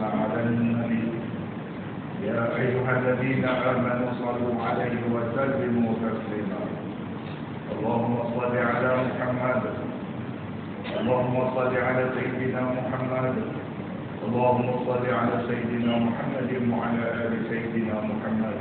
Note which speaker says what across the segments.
Speaker 1: على النبي يا أيها الذين آمنوا صلوا عليه وسلموا تسليما اللهم صل على محمد اللهم صل على سيدنا محمد اللهم صل على سيدنا محمد وعلى آل سيدنا محمد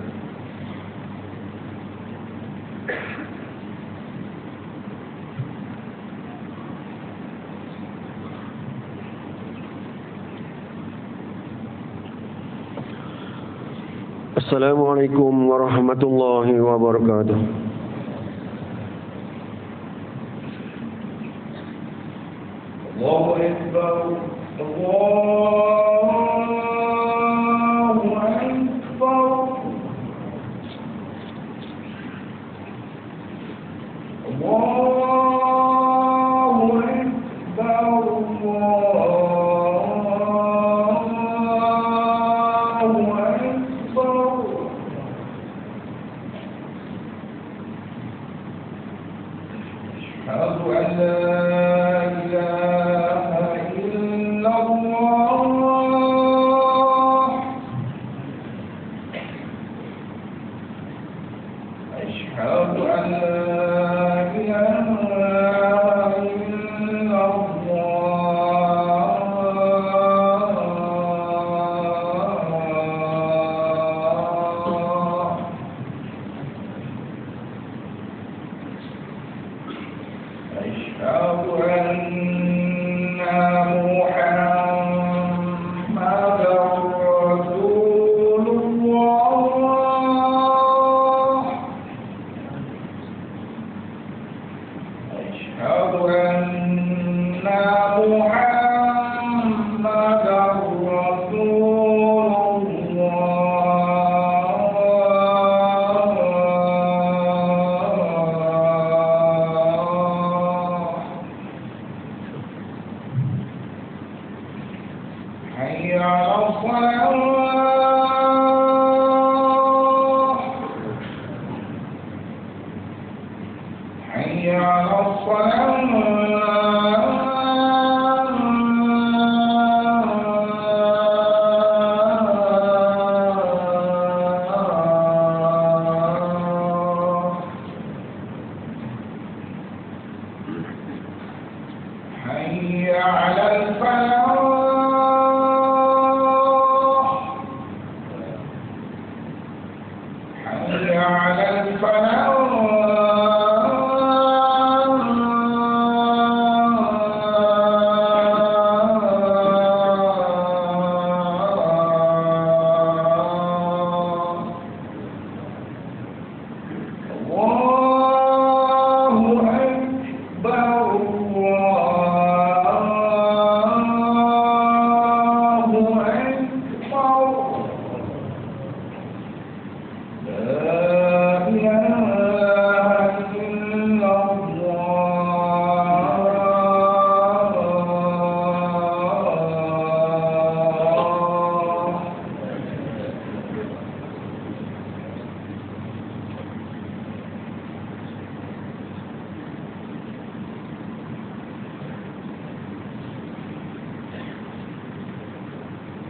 Speaker 2: Assalamualaikum warahmatullahi wabarakatuh.
Speaker 1: Allahu Akbar, Allahu Akbar, Allahu Akbar,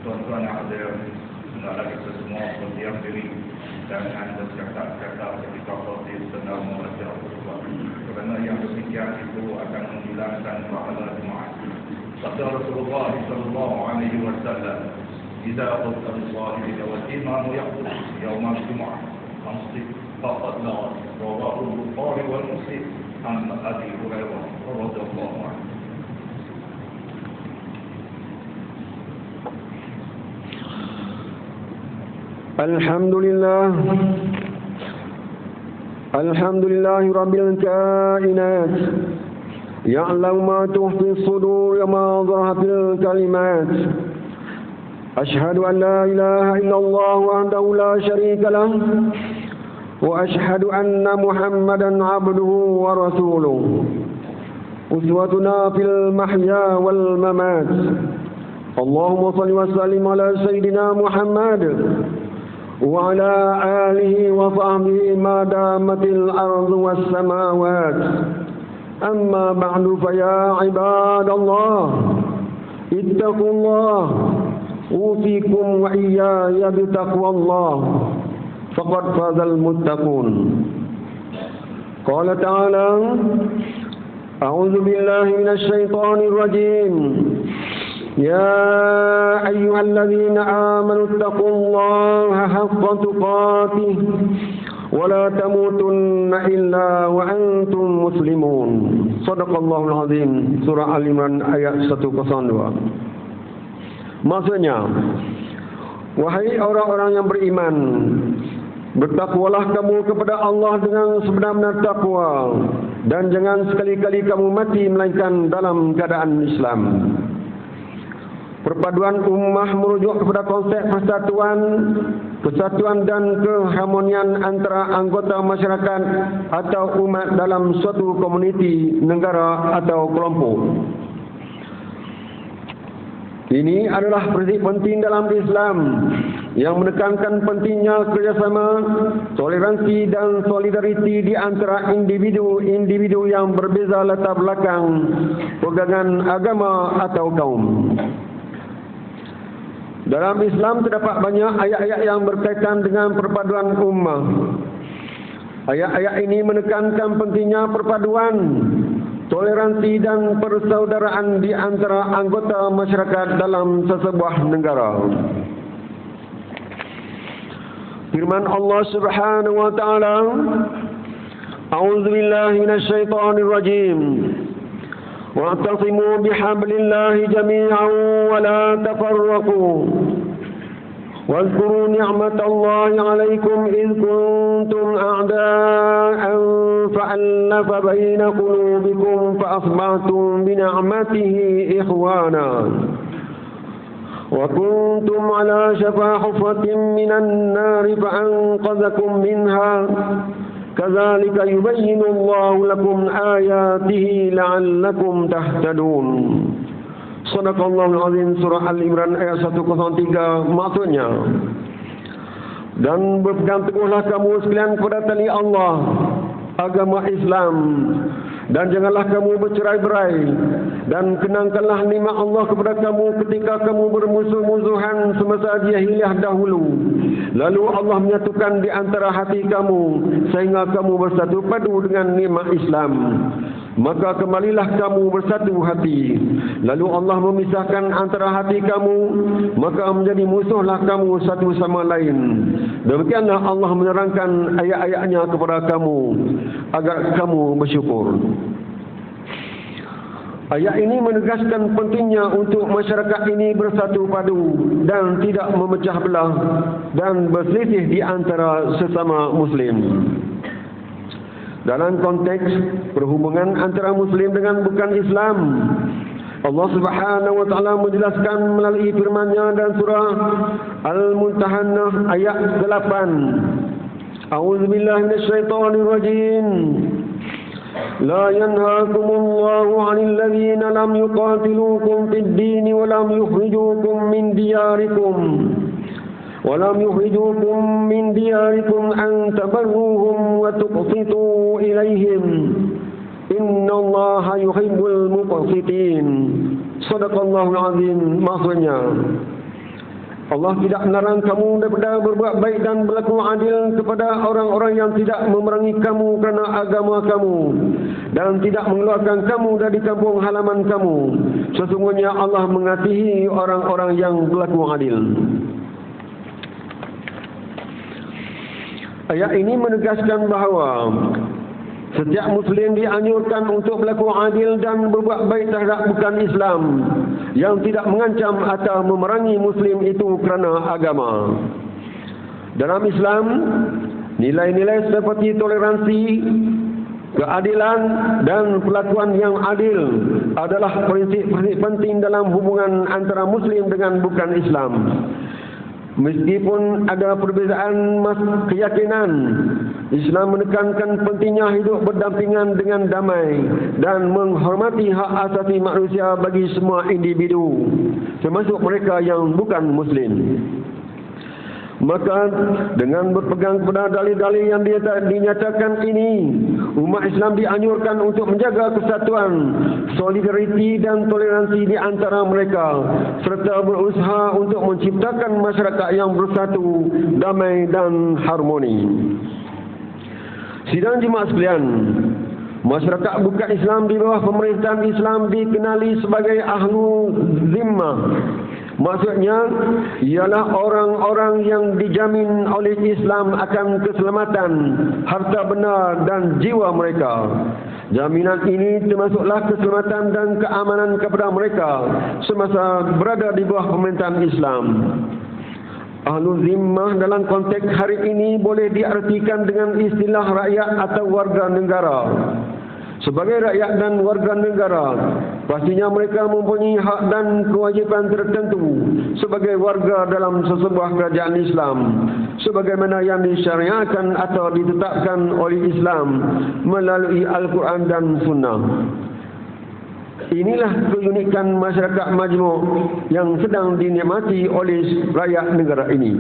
Speaker 1: Tuan-tuan yang hadir, hendaklah kita semua berdiam diri dan anda bercakap-cakap ketika khotib sedang membaca Al-Quran, kerana yang demikian itu akan menghilangkan pahala jemaah. Sabda Rasulullah sallallahu alaihi wasallam, "Idza qulta lis-sahibi wal imam yaqul yawm al-jum'ah, amsik faqad la." Rawahu al-Bukhari wal Muslim an Abi Hurairah radhiyallahu anhu.
Speaker 2: Alhamdulillah Rabbil kainat, ya'lamu ma tukhfi as-sudur wa ma dhahara fil kalimat. Ashhadu an la ilaha illallah wahdahu la sharika lah wa ashhadu anna Muhammadan abduhu wa rasuluh. Uswatuna fil mahya wal mamat. Allahumma salli wa sallim ala sayyidina Muhammad وعلى آله وصحبه ما دامت الأرض والسماوات. أما بعد فيا عباد الله اتقوا الله. أوصي أوصيكم وإياي بتقوى الله فقد فاز المتقون. قال تعالى: أعوذ بالله من الشيطان الرجيم. يا أيها الذين آمنوا اتقوا الله حق تقاته ولا تموتن إلا وأنتم مسلمون. Shadaqallahul Azim. Surah Al-Imran ayat 102. Maksudnya, wahai orang-orang yang beriman, bertakwalah kamu kepada Allah dengan sebenar-benar takwa, dan jangan sekali-kali kamu mati melainkan dalam keadaan Islam. Perpaduan ummah merujuk kepada konsep persatuan dan keharmonian antara anggota masyarakat atau umat dalam suatu komuniti, negara atau kelompok. Ini adalah prinsip penting dalam Islam yang menekankan pentingnya kerjasama, toleransi dan solidariti di antara individu-individu yang berbeza latar belakang, pegangan agama atau kaum. Dalam Islam terdapat banyak ayat-ayat yang berkaitan dengan perpaduan ummah. Ayat-ayat ini menekankan pentingnya perpaduan, toleransi dan persaudaraan di antara anggota masyarakat dalam sesebuah negara. Firman Allah Subhanahu wa taala, A'udzu billahi minasyaitonir rajim. Wa'tasimu bihablillahi jami'an wa la tafarraqu. واذكروا نعمة الله عليكم إذ كنتم أعداء فألف بين قلوبكم فأصبحتم بنعمته إخوانا وكنتم على شفا حفرة من النار فأنقذكم منها كذلك يبين الله لكم آياته لعلكم تهتدون. Shadaqallahul Azim. Surah Al-Imran ayat 103. Maksudnya, dan berpegang teguhlah kamu sekalian kepada tali Allah, agama Islam, dan janganlah kamu bercerai-berai, dan kenangkanlah nikmat Allah kepada kamu ketika kamu bermusuh-musuhan semasa jahiliyah dahulu. Lalu Allah menyatukan di antara hati kamu sehingga kamu bersatu padu dengan nikmat Islam. Maka kembalilah kamu bersatu hati. Lalu Allah memisahkan antara hati kamu, maka menjadi musuhlah kamu satu sama lain. Demikianlah Allah menerangkan ayat-ayatnya kepada kamu agar kamu bersyukur. Ayat ini menegaskan pentingnya untuk masyarakat ini bersatu padu dan tidak memecah belah dan berselisih di antara sesama Muslim. Dalam konteks perhubungan antara Muslim dengan bukan Islam, Allah Subhanahu wa taala menjelaskan melalui firman-Nya dalam surah Al-Mumtahanah ayat 8. A'udzu billahi minasyaitonir rajim. La yanhaakumullahu 'anil ladzina lam yuqatilukum fid-din wa lam yukhrijukum min diyarikum ولم يخرجوكم من دياركم أن تبروهم وتقسطوا إليهم إن الله يحب المقسطين. Shadaqallahul Azim. Maksudnya, Allah tidak melarang kamu daripada berbuat baik dan berlaku adil kepada orang-orang yang tidak memerangi kamu kerana agama kamu dan tidak mengeluarkan kamu dari kampung halaman kamu. Sesungguhnya Allah mengasihi orang-orang yang berlaku adil. Ayat ini menegaskan bahawa setiap Muslim dianjurkan untuk berlaku adil dan berbuat baik terhadap bukan Islam yang tidak mengancam atau memerangi Muslim itu kerana agama. Dalam Islam, nilai-nilai seperti toleransi, keadilan dan perlakuan yang adil adalah prinsip-prinsip penting dalam hubungan antara Muslim dengan bukan Islam. Meskipun ada perbezaan keyakinan, Islam menekankan pentingnya hidup berdampingan dengan damai dan menghormati hak asasi manusia bagi semua individu, termasuk mereka yang bukan Muslim. Maka dengan berpegang kepada dalil-dalil yang dinyatakan ini, umat Islam dianjurkan untuk menjaga kesatuan, solidariti dan toleransi di antara mereka, serta berusaha untuk menciptakan masyarakat yang bersatu, damai dan harmoni. Sidang jemaah sekalian, masyarakat bukan Islam di bawah pemerintahan Islam dikenali sebagai ahlu zimmah. Maksudnya ialah orang-orang yang dijamin oleh Islam akan keselamatan harta benda dan jiwa mereka. Jaminan ini termasuklah keselamatan dan keamanan kepada mereka semasa berada di bawah pemerintahan Islam. Ahlu zimmah dalam konteks hari ini boleh diartikan dengan istilah rakyat atau warga negara. Sebagai rakyat dan warga negara, pastinya mereka mempunyai hak dan kewajipan tertentu sebagai warga dalam sesebuah kerajaan Islam, sebagaimana yang disyariatkan atau ditetapkan oleh Islam melalui Al-Quran dan Sunnah. Inilah keunikan masyarakat majmuk yang sedang dinikmati oleh rakyat negara ini.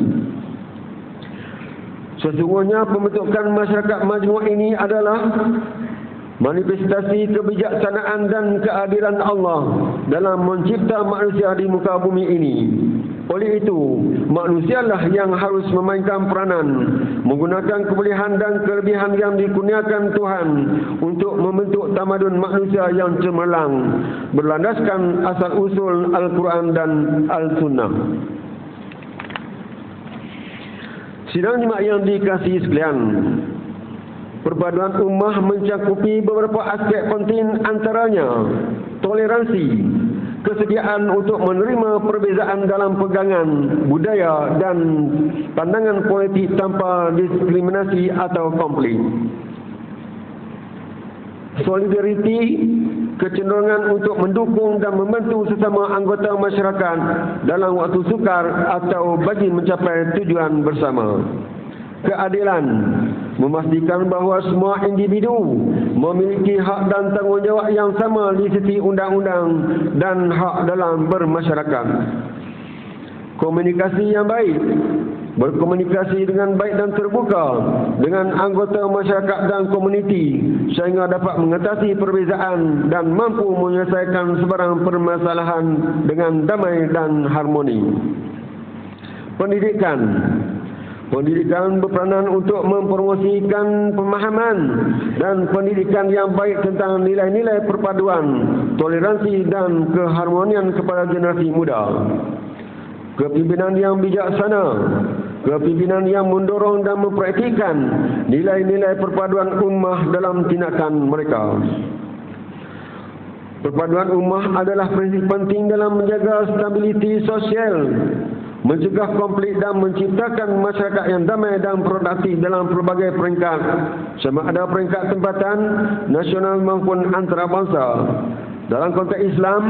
Speaker 2: Sesungguhnya pembentukan masyarakat majmuk ini adalah manifestasi kebijaksanaan dan keadilan Allah dalam mencipta manusia di muka bumi ini. Oleh itu, manusialah yang harus memainkan peranan, menggunakan kebolehan dan kelebihan yang dikurniakan Tuhan untuk membentuk tamadun manusia yang cemerlang, berlandaskan asal-usul Al-Quran dan Al-Sunnah. Sidang jemaah yang dikasihi sekalian, perpaduan ummah mencakupi beberapa aspek penting, antaranya toleransi, kesediaan untuk menerima perbezaan dalam pegangan, budaya dan pandangan politik tanpa diskriminasi atau konflik. Solidariti, kecenderungan untuk mendukung dan membantu sesama anggota masyarakat dalam waktu sukar atau bagi mencapai tujuan bersama. Keadilan, memastikan bahawa semua individu memiliki hak dan tanggungjawab yang sama di sisi undang-undang dan hak dalam bermasyarakat. Komunikasi yang baik, berkomunikasi dengan baik dan terbuka dengan anggota masyarakat dan komuniti sehingga dapat mengatasi perbezaan dan mampu menyelesaikan sebarang permasalahan dengan damai dan harmoni. Pendidikan berperanan untuk mempromosikan pemahaman dan pendidikan yang baik tentang nilai-nilai perpaduan, toleransi dan keharmonian kepada generasi muda. Kepimpinan yang bijaksana, kepimpinan yang mendorong dan mempraktikkan nilai-nilai perpaduan ummah dalam tindakan mereka. Perpaduan ummah adalah prinsip penting dalam menjaga stabiliti sosial, mencegah konflik dan menciptakan masyarakat yang damai dan produktif dalam pelbagai peringkat, sama ada peringkat tempatan, nasional maupun antarabangsa. Dalam konteks Islam,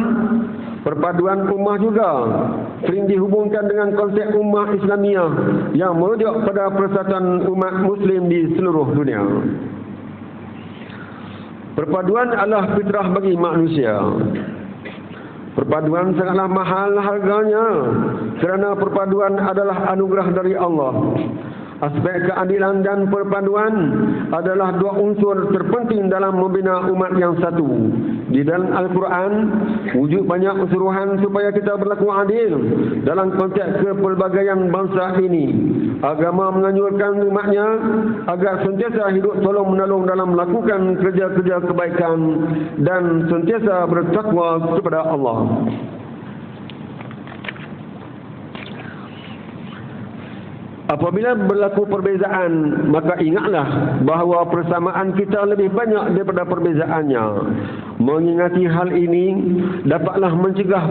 Speaker 2: perpaduan ummah juga sering dihubungkan dengan konsep ummah Islamiah yang merujuk pada persatuan umat Muslim di seluruh dunia. Perpaduan adalah fitrah bagi manusia. Perpaduan sangatlah mahal harganya kerana perpaduan adalah anugerah dari Allah. Aspek keadilan dan perpaduan adalah dua unsur terpenting dalam membina umat yang satu. Di dalam Al-Quran, wujud banyak suruhan supaya kita berlaku adil dalam konteks kepelbagaian bangsa ini. Agama menganjurkan umatnya agar sentiasa hidup tolong-menolong dalam melakukan kerja-kerja kebaikan dan sentiasa bertakwa kepada Allah. Apabila berlaku perbezaan, maka ingatlah bahawa persamaan kita lebih banyak daripada perbezaannya. Mengingati hal ini dapatlah mencegah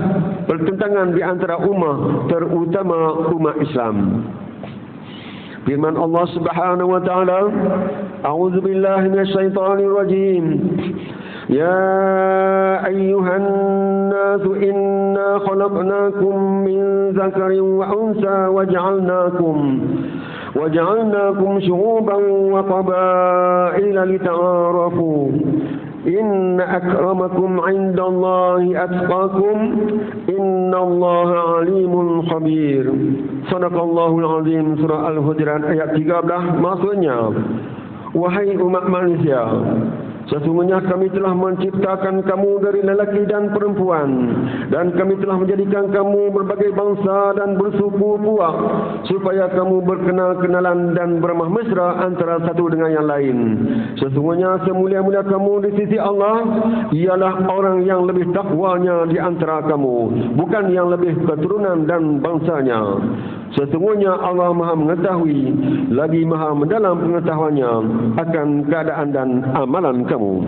Speaker 2: pertentangan di antara ummah, terutama umat Islam. Firman Allah Subhanahu wa taala, A'udzu billahi minasyaitonir rajim. Ya ayyuhan nasu inna khalaqnakum min zakarin wa unsa waja'alnakum syu'uban wa qabaila lita'arafu Inna akramakum indallahi atqakum. Innallaha alimun khabir. Sadaqallahul azim. Surah Al-Hujurat ayat 13. Maksudnya, wahai umat manusia, sesungguhnya kami telah menciptakan kamu dari lelaki dan perempuan, dan kami telah menjadikan kamu berbagai bangsa dan bersuku puak, supaya kamu berkenal-kenalan dan beramah mesra antara satu dengan yang lain. Sesungguhnya semulia-mulia kamu di sisi Allah ialah orang yang lebih takwanya di antara kamu, bukan yang lebih keturunan dan bangsanya. Sesungguhnya Allah Maha mengetahui, lagi Maha mendalam pengetahuannya akan keadaan dan amalan kamu.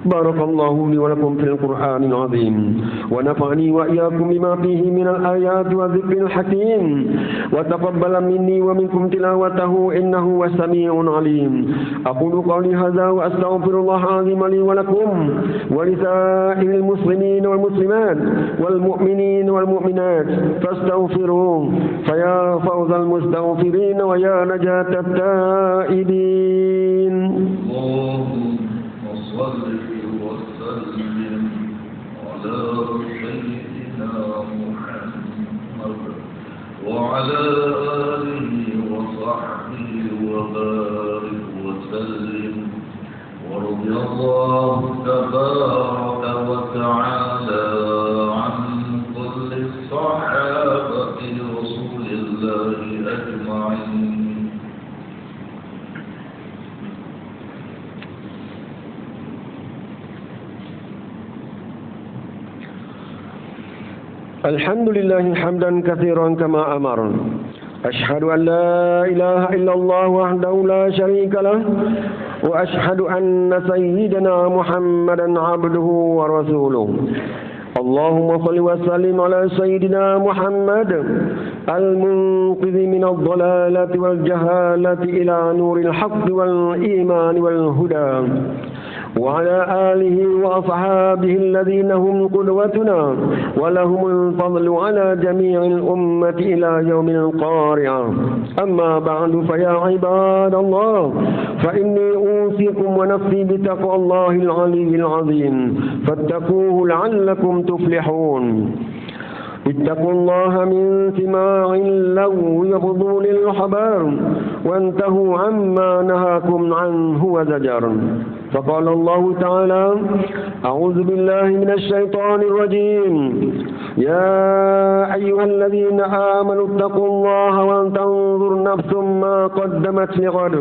Speaker 2: Barakallahu li wa lakum fil Qur'anil azim wa nafa'ani wa iyyakum bima fihi minal ayati wa dzikril hakim wa taqabbala minni wa minkum tilawatahu innahu was-sami'un alim. Aqulu qawli hadza wa astaghfirullahal azim li wa lakum wa lisa'iril muslimin wal muslimat wal mu'minin wal mu'minat fastaghfiruhu fa ya fawzal mustaghfirin wa ya najatat ta'ibin.
Speaker 3: وعلى آله وصحبه وبارك وسلم ورضي الله تبارك وتعالى عن كل الصحابة رسول الله أجمعين.
Speaker 2: الحمد لله حمدا كثيرا كما أمر. أشهد أن لا إله إلا الله وحده لا شريك له وأشهد أن سيدنا محمدا عبده ورسوله. اللهم صل وسلم على سيدنا محمد المنقذ من الضلالة والجهالة إلى نور الحق والإيمان والهدى وعلى آله وأصحابه الذين هم قدوتنا ولهم الفضل على جميع الأمة إلى يوم القارعة. أما بعد فيا عباد الله فإني أوصيكم ونفسي بتقوى الله العلي العظيم فاتقوه لعلكم تفلحون. اتقوا الله من سماع اللغو وفضول الخبر وانتهوا عما نهاكم عنه وزجر. فقال الله تعالى: أعوذ بالله من الشيطان الرجيم. يا أيها الذين آمنوا اتقوا الله ولتنظر نفس ما قدمت لغد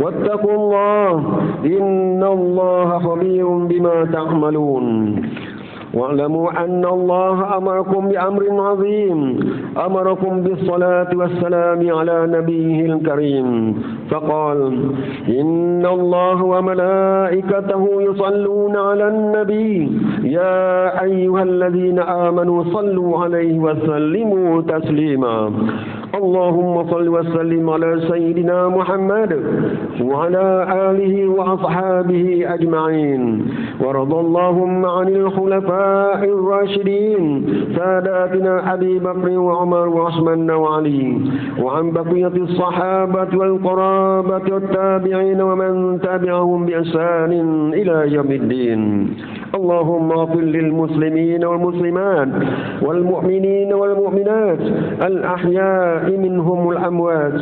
Speaker 2: واتقوا الله إن الله خبير بما تعملون. واعلموا أن الله أمركم بأمر عظيم، أمركم بالصلاة والسلام على نبيه الكريم، فقال: إن الله وملائكته يصلون على النبي يا أيها الذين آمنوا صلوا عليه وسلموا تسليما. اللهم صل وسلم على سيدنا محمد وعلى آله وأصحابه أجمعين. ورضى اللهم عن الخلفاء الراشدين ساداتنا أبي بكر وعمر وعثمان وعلي، وعن بقية الصحابة والقرابة والتابعين ومن تبعهم بإحسان إلى يوم الدين. اللهم اغفر للمسلمين والمسلمات والمؤمنين والمؤمنات الأحياء منهم الأموات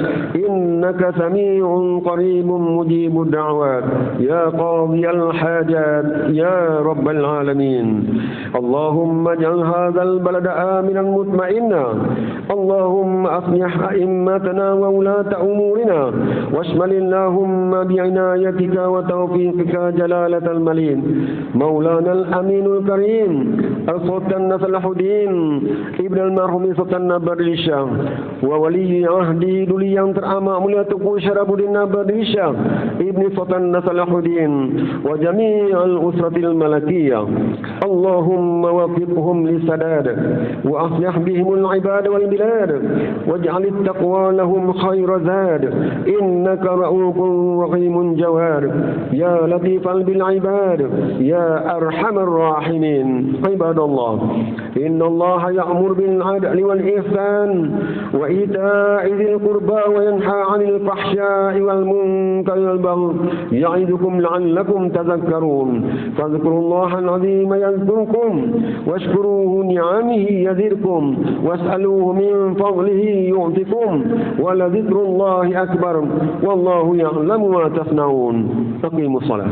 Speaker 2: إنك سميع قريب مجيب الدعوات يا قاضي الحاجات يا رب العالمين. اللهم اجعل هذا البلد آمنا مطمئنا. اللهم أصلح أئمتنا وولاة أمورنا واشمل اللهم بعنايتك وتوفيقك جلالة الملين مولانا الأمين الكريم السلطان صلاح الدين ابن المرحوم سلطان Badri Shah wa wali ahdi duli yang teramat mulia Tuku Syarafuddin Badri Shah ibni Sultan Salahuddin wa jami'al usratil malakiyah. Allahumma wafiqhum lisadad wa aslih bihimul ibad wal bilad waj'al at-taqwa lahum khayra zad innaka ra'ufur rahimun jawad ya latifal bil ibad ya arhamar rahimin. Ibadallah, inna Allah ya'mur bil adli wal ihsan wa وإيتاء ذي القربى وينهى عن الفحشاء والمنكر والبغي يعظكم لعلكم تذكرون فاذكروا الله العظيم يذكركم واشكروه نعمه يزدكم واسألوه من فضله يعطكم ولذكر الله أكبر والله يعلم ما تصنعون. أقيموا الصلاة.